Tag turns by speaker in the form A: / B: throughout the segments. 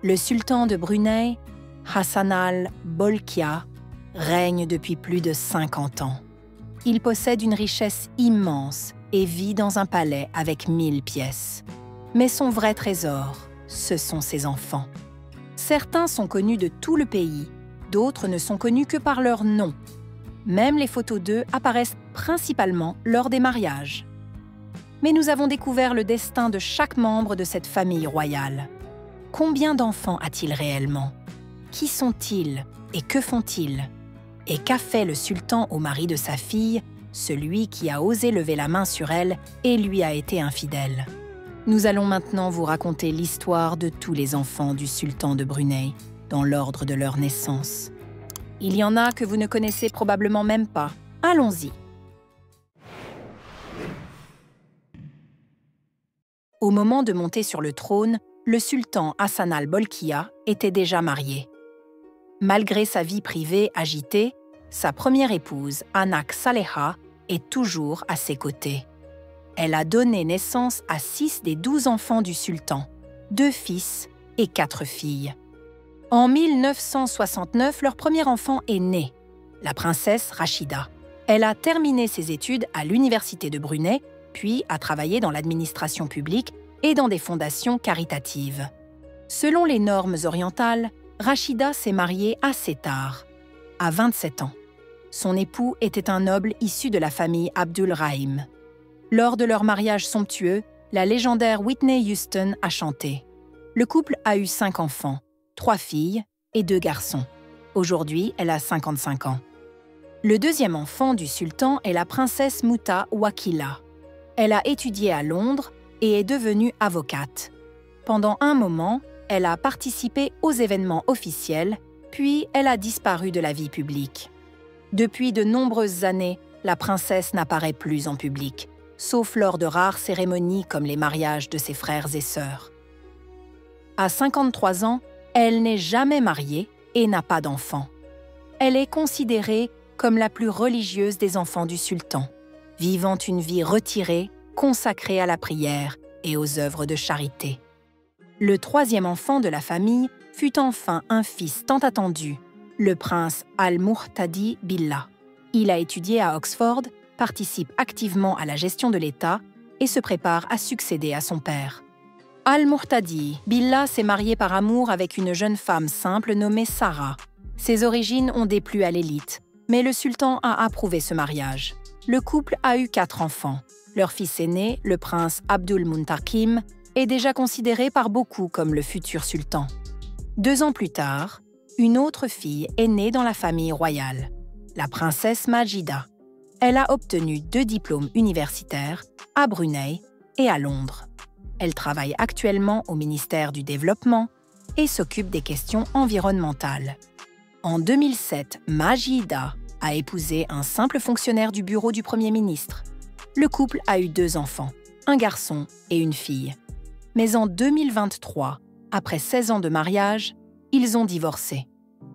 A: Le sultan de Brunei, Hassan al-Bolkiah, règne depuis plus de 50 ans. Il possède une richesse immense et vit dans un palais avec 1000 pièces. Mais son vrai trésor, ce sont ses enfants. Certains sont connus de tout le pays, d'autres ne sont connus que par leur nom. Même les photos d'eux apparaissent principalement lors des mariages. Mais nous avons découvert le destin de chaque membre de cette famille royale. Combien d'enfants a-t-il réellement? Qui sont-ils et que font-ils? Et qu'a fait le sultan au mari de sa fille, celui qui a osé lever la main sur elle et lui a été infidèle? Nous allons maintenant vous raconter l'histoire de tous les enfants du sultan de Brunei, dans l'ordre de leur naissance. Il y en a que vous ne connaissez probablement même pas. Allons-y. Au moment de monter sur le trône, le sultan Hassan al-Bolkiah était déjà marié. Malgré sa vie privée agitée, sa première épouse, Anak Saleha, est toujours à ses côtés. Elle a donné naissance à 6 des 12 enfants du sultan, 2 fils et 4 filles. En 1969, leur premier enfant est né, la princesse Rachida. Elle a terminé ses études à l'université de Brunei, puis a travaillé dans l'administration publique et dans des fondations caritatives. Selon les normes orientales, Rachida s'est mariée assez tard, à 27 ans. Son époux était un noble issu de la famille Abdul Rahim. Lors de leur mariage somptueux, la légendaire Whitney Houston a chanté. Le couple a eu 5 enfants, 3 filles et 2 garçons. Aujourd'hui, elle a 55 ans. Le deuxième enfant du sultan est la princesse Muta Wakila. Elle a étudié à Londres et est devenue avocate. Pendant un moment, elle a participé aux événements officiels, puis elle a disparu de la vie publique. Depuis de nombreuses années, la princesse n'apparaît plus en public, sauf lors de rares cérémonies comme les mariages de ses frères et sœurs. À 53 ans, elle n'est jamais mariée et n'a pas d'enfant. Elle est considérée comme la plus religieuse des enfants du sultan, vivant une vie retirée, consacrée à la prière et aux œuvres de charité. Le troisième enfant de la famille fut enfin un fils tant attendu, le prince Al-Muhtadi Billah. Il a étudié à Oxford, participe activement à la gestion de l'État et se prépare à succéder à son père. Al-Muhtadi Billah s'est marié par amour avec une jeune femme simple nommée Sarah. Ses origines ont déplu à l'élite, mais le sultan a approuvé ce mariage. Le couple a eu 4 enfants. Leur fils aîné, le prince Abdul Muntakim, est déjà considéré par beaucoup comme le futur sultan. 2 ans plus tard, une autre fille est née dans la famille royale, la princesse Majida. Elle a obtenu 2 diplômes universitaires à Brunei et à Londres. Elle travaille actuellement au ministère du Développement et s'occupe des questions environnementales. En 2007, Majida a épousé un simple fonctionnaire du bureau du Premier ministre. Le couple a eu 2 enfants, un garçon et une fille. Mais en 2023, après 16 ans de mariage, ils ont divorcé.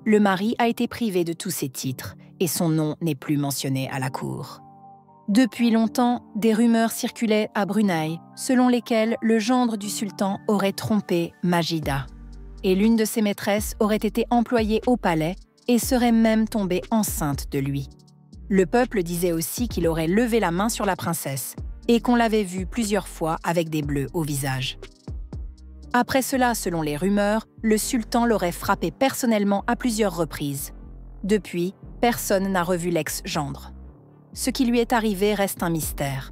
A: Le mari a été privé de tous ses titres et son nom n'est plus mentionné à la cour. Depuis longtemps, des rumeurs circulaient à Brunei selon lesquelles le gendre du sultan aurait trompé Majida. Et l'une de ses maîtresses aurait été employée au palais et serait même tombée enceinte de lui. Le peuple disait aussi qu'il aurait levé la main sur la princesse et qu'on l'avait vue plusieurs fois avec des bleus au visage. Après cela, selon les rumeurs, le sultan l'aurait frappé personnellement à plusieurs reprises. Depuis, personne n'a revu l'ex-gendre. Ce qui lui est arrivé reste un mystère.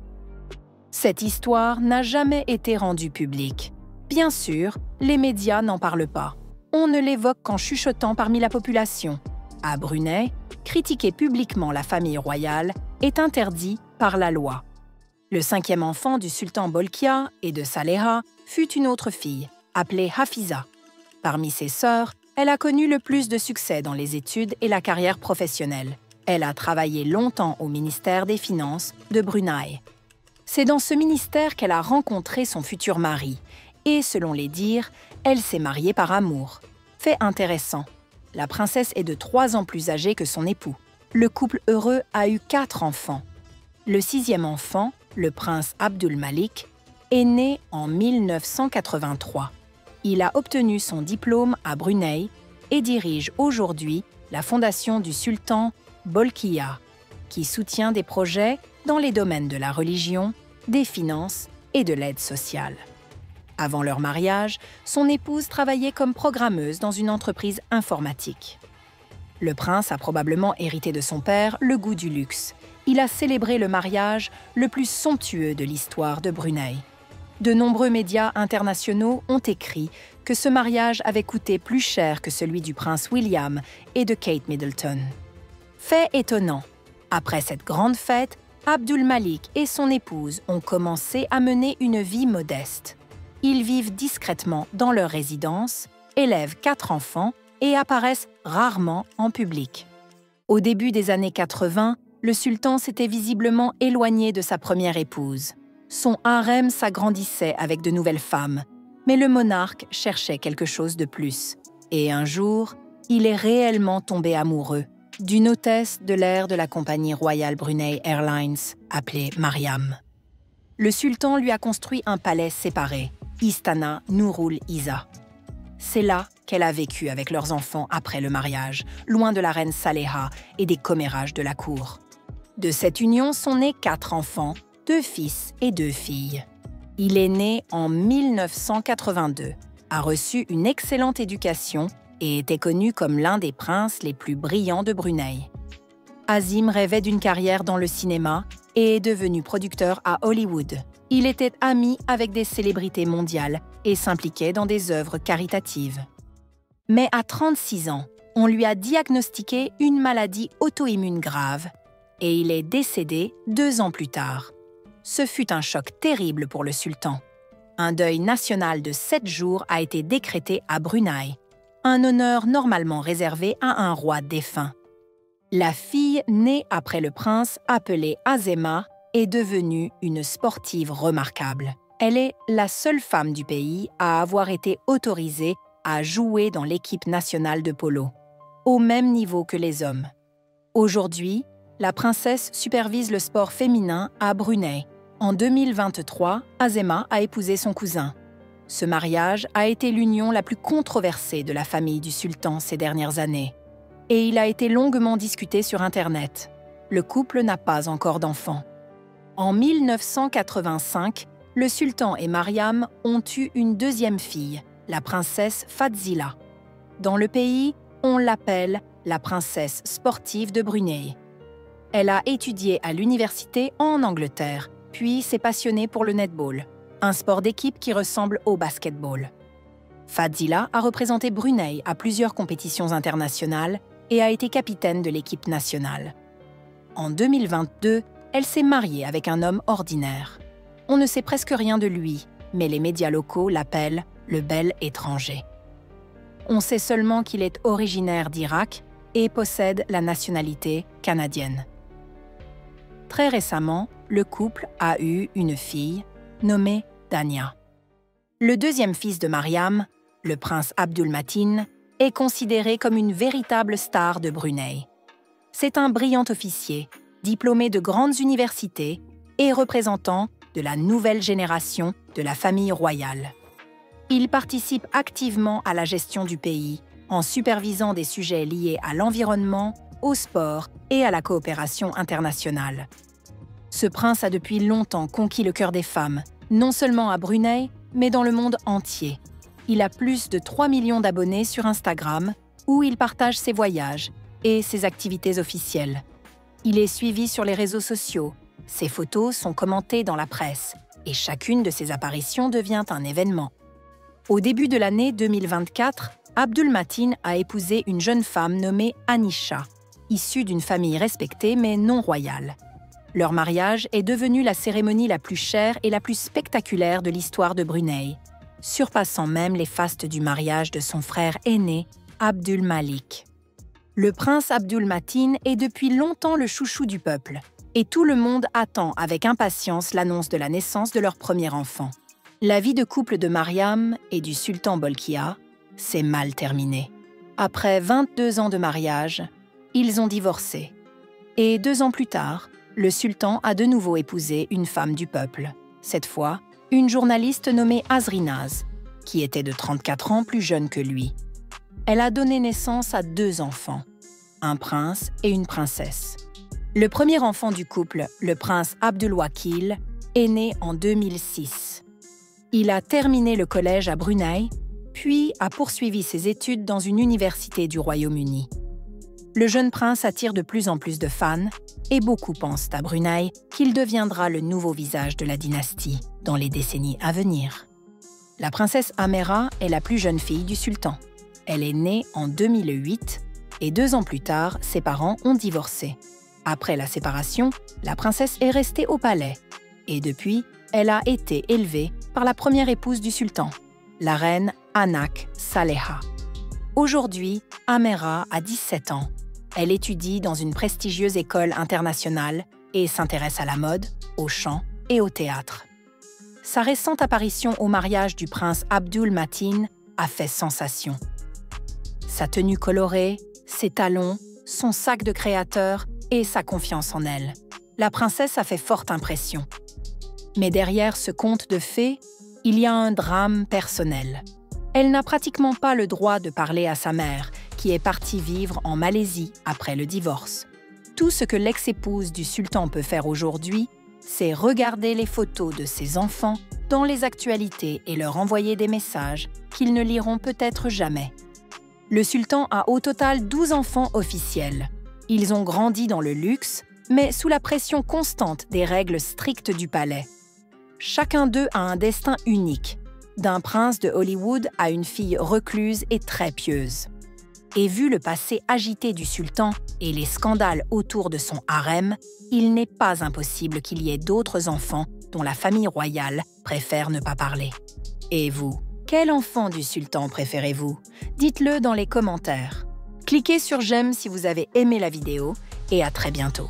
A: Cette histoire n'a jamais été rendue publique. Bien sûr, les médias n'en parlent pas. On ne l'évoque qu'en chuchotant parmi la population. À Brunei, critiquer publiquement la famille royale est interdit par la loi. Le 5e enfant du sultan Bolkiah et de Saleha fut une autre fille, appelée Hafiza. Parmi ses sœurs, elle a connu le plus de succès dans les études et la carrière professionnelle. Elle a travaillé longtemps au ministère des Finances de Brunei. C'est dans ce ministère qu'elle a rencontré son futur mari. Et selon les dires, elle s'est mariée par amour. Fait intéressant, la princesse est de 3 ans plus âgée que son époux. Le couple heureux a eu 4 enfants. Le 6e enfant, le prince Abdul Malik, est né en 1983. Il a obtenu son diplôme à Brunei et dirige aujourd'hui la fondation du sultan Bolkiah, qui soutient des projets dans les domaines de la religion, des finances et de l'aide sociale. Avant leur mariage, son épouse travaillait comme programmeuse dans une entreprise informatique. Le prince a probablement hérité de son père le goût du luxe. Il a célébré le mariage le plus somptueux de l'histoire de Brunei. De nombreux médias internationaux ont écrit que ce mariage avait coûté plus cher que celui du prince William et de Kate Middleton. Fait étonnant, après cette grande fête, Abdul Malik et son épouse ont commencé à mener une vie modeste. Ils vivent discrètement dans leur résidence, élèvent 4 enfants et apparaissent rarement en public. Au début des années 80, le sultan s'était visiblement éloigné de sa première épouse. Son harem s'agrandissait avec de nouvelles femmes, mais le monarque cherchait quelque chose de plus. Et un jour, il est réellement tombé amoureux d'une hôtesse de l'air de la compagnie royale Brunei Airlines, appelée Mariam. Le sultan lui a construit un palais séparé, Istana Nurul Iza. C'est là qu'elle a vécu avec leurs enfants après le mariage, loin de la reine Saleha et des commérages de la cour. De cette union sont nés 4 enfants, 2 fils et 2 filles. Il est né en 1982, a reçu une excellente éducation et était connu comme l'un des princes les plus brillants de Brunei. Azim rêvait d'une carrière dans le cinéma et est devenu producteur à Hollywood. Il était ami avec des célébrités mondiales et s'impliquait dans des œuvres caritatives. Mais à 36 ans, on lui a diagnostiqué une maladie auto-immune grave et il est décédé 2 ans plus tard. Ce fut un choc terrible pour le sultan. Un deuil national de 7 jours a été décrété à Brunei, un honneur normalement réservé à un roi défunt. La fille née après le prince, appelée Azema, est devenue une sportive remarquable. Elle est la seule femme du pays à avoir été autorisée à jouer dans l'équipe nationale de polo, au même niveau que les hommes. Aujourd'hui, la princesse supervise le sport féminin à Brunei. En 2023, Azema a épousé son cousin. Ce mariage a été l'union la plus controversée de la famille du sultan ces dernières années. Et il a été longuement discuté sur Internet. Le couple n'a pas encore d'enfants. En 1985, le sultan et Mariam ont eu une 2e fille, la princesse Fadzila. Dans le pays, on l'appelle la princesse sportive de Brunei. Elle a étudié à l'université en Angleterre, puis s'est passionnée pour le netball, un sport d'équipe qui ressemble au basketball. Fadzila a représenté Brunei à plusieurs compétitions internationales et a été capitaine de l'équipe nationale. En 2022, elle s'est mariée avec un homme ordinaire. On ne sait presque rien de lui, mais les médias locaux l'appellent « le bel étranger ». On sait seulement qu'il est originaire d'Irak et possède la nationalité canadienne. Très récemment, le couple a eu une fille nommée Dania. Le 2e fils de Mariam, le prince Abdul Matin, est considéré comme une véritable star de Brunei. C'est un brillant officier, diplômé de grandes universités et représentant de la nouvelle génération de la famille royale. Il participe activement à la gestion du pays, en supervisant des sujets liés à l'environnement, au sport et à la coopération internationale. Ce prince a depuis longtemps conquis le cœur des femmes, non seulement à Brunei, mais dans le monde entier. Il a plus de 3 millions d'abonnés sur Instagram, où il partage ses voyages et ses activités officielles. Il est suivi sur les réseaux sociaux, ses photos sont commentées dans la presse, et chacune de ses apparitions devient un événement. Au début de l'année 2024, Abdul Matin a épousé une jeune femme nommée Anisha, issue d'une famille respectée mais non royale. Leur mariage est devenu la cérémonie la plus chère et la plus spectaculaire de l'histoire de Brunei, surpassant même les fastes du mariage de son frère aîné, Abdul Malik. Le prince Abdul Matin est depuis longtemps le chouchou du peuple, et tout le monde attend avec impatience l'annonce de la naissance de leur premier enfant. La vie de couple de Mariam et du sultan Bolkiah s'est mal terminée. Après 22 ans de mariage, ils ont divorcé. Et 2 ans plus tard, le sultan a de nouveau épousé une femme du peuple, cette fois une journaliste nommée Azrinaz. qui était de 34 ans plus jeune que lui. Elle a donné naissance à 2 enfants, un prince et une princesse. Le premier enfant du couple, le prince Abdulwakil, est né en 2006. Il a terminé le collège à Brunei, puis a poursuivi ses études dans une université du Royaume-Uni. Le jeune prince attire de plus en plus de fans et beaucoup pensent à Brunei qu'il deviendra le nouveau visage de la dynastie dans les décennies à venir. La princesse Amera est la plus jeune fille du sultan. Elle est née en 2008 et 2 ans plus tard, ses parents ont divorcé. Après la séparation, la princesse est restée au palais et depuis, elle a été élevée par la première épouse du sultan, la reine Anak Saleha. Aujourd'hui, Amera a 17 ans. Elle étudie dans une prestigieuse école internationale et s'intéresse à la mode, au chant et au théâtre. Sa récente apparition au mariage du prince Abdul Matin a fait sensation. Sa tenue colorée, ses talons, son sac de créateur et sa confiance en elle. La princesse a fait forte impression. Mais derrière ce conte de fées, il y a un drame personnel. Elle n'a pratiquement pas le droit de parler à sa mère, qui est partie vivre en Malaisie après le divorce. Tout ce que l'ex-épouse du sultan peut faire aujourd'hui, c'est regarder les photos de ses enfants dans les actualités et leur envoyer des messages qu'ils ne liront peut-être jamais. Le sultan a au total 12 enfants officiels. Ils ont grandi dans le luxe, mais sous la pression constante des règles strictes du palais. Chacun d'eux a un destin unique, d'un prince de Hollywood à une fille recluse et très pieuse. Et vu le passé agité du sultan et les scandales autour de son harem, il n'est pas impossible qu'il y ait d'autres enfants dont la famille royale préfère ne pas parler. Et vous, quel enfant du sultan préférez-vous? Dites-le dans les commentaires. Cliquez sur j'aime si vous avez aimé la vidéo et à très bientôt.